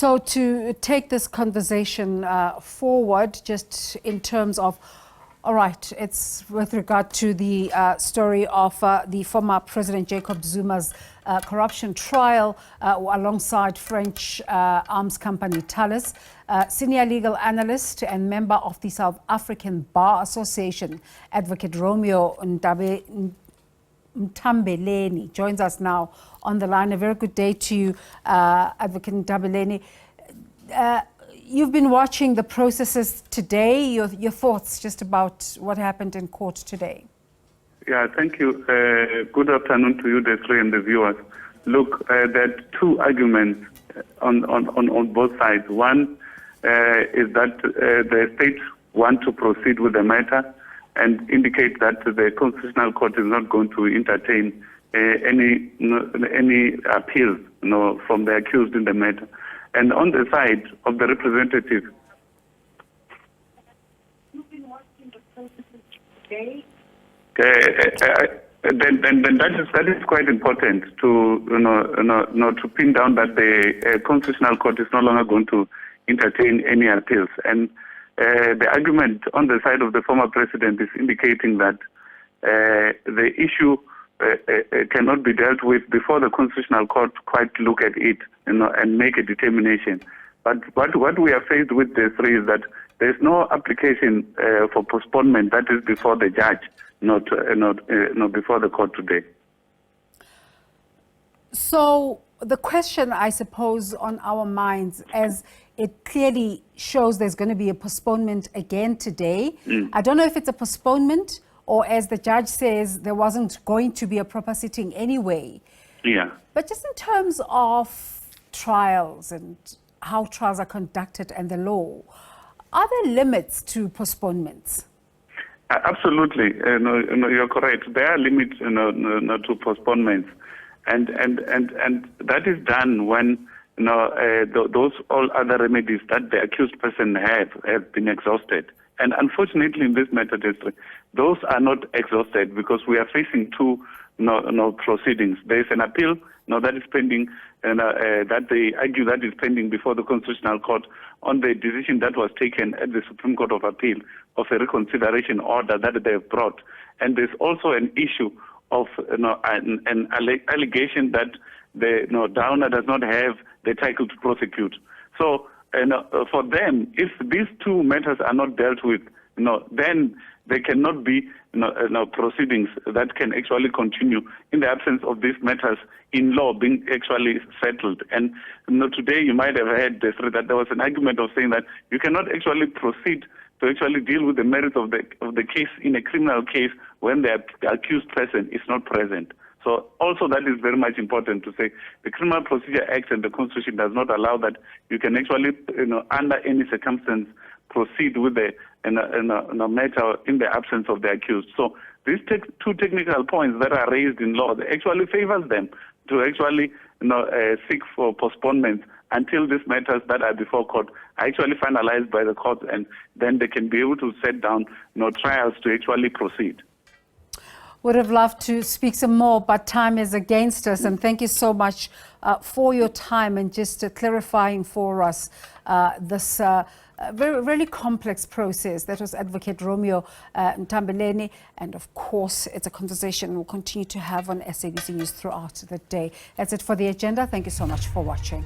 So to take this conversation forward, just in terms of, all right, it's with regard to the story of the former President Jacob Zuma's corruption trial alongside French arms company Thales. Senior legal analyst and member of the South African Bar Association, Adv Romeo Nthambeleni, joins us now on the line. A very good day to you, Adv Nthambeleni. You've been watching the processes today. Your thoughts just about what happened in court today? Yeah, thank you. Good afternoon to you, Desiree, and the viewers. Look, there are two arguments on both sides. One is that the states want to proceed with the matter and indicate that the Constitutional Court is not going to entertain any appeals, from the accused in the matter. And on the side of the representative, you've been watching the processes today. Then that is quite important to to pin down that the Constitutional Court is no longer going to entertain any appeals. And the argument on the side of the former president is indicating that the issue cannot be dealt with before the Constitutional Court quite look at it, and make a determination. But what we are faced with, is that there is no application for postponement that is before the judge, not before the court today. So the question, I suppose, on our minds, as it clearly shows there's going to be a postponement again today. I don't know if it's a postponement or, as the judge says, there wasn't going to be a proper sitting anyway. Yeah. But just in terms of trials and how trials are conducted and the law, are there limits to postponements? Absolutely. You're correct. There are limits to postponements. And that is done when those all other remedies that the accused person have been exhausted. And unfortunately, in this matter, those are not exhausted because we are facing two proceedings. There is an appeal that is pending, and that they argue that is pending before the Constitutional Court on the decision that was taken at the Supreme Court of Appeal of a reconsideration order that they have brought. And there's also an issue of an allegation that the downer does not have the title to prosecute. So, for them, if these two matters are not dealt with, then there cannot be proceedings that can actually continue in the absence of these matters in law being actually settled. And today you might have heard that there was an argument of saying that you cannot actually proceed to actually deal with the merits of the case in a criminal case when the accused person is not present. So also that is very much important to say. The Criminal Procedure Act and the Constitution does not allow that you can actually, under any circumstance, proceed with the matter in the absence of the accused. So these two technical points that are raised in law, they actually favors them to actually seek for postponement until these matters that are before court are actually finalized by the court, and then they can be able to set down trials to actually proceed. Would have loved to speak some more, but time is against us. And thank you so much for your time and just clarifying for us this very, really complex process. That was Advocate Romeo Nthambeleni. And of course, it's a conversation we'll continue to have on SABC News throughout the day. That's it for the agenda. Thank you so much for watching.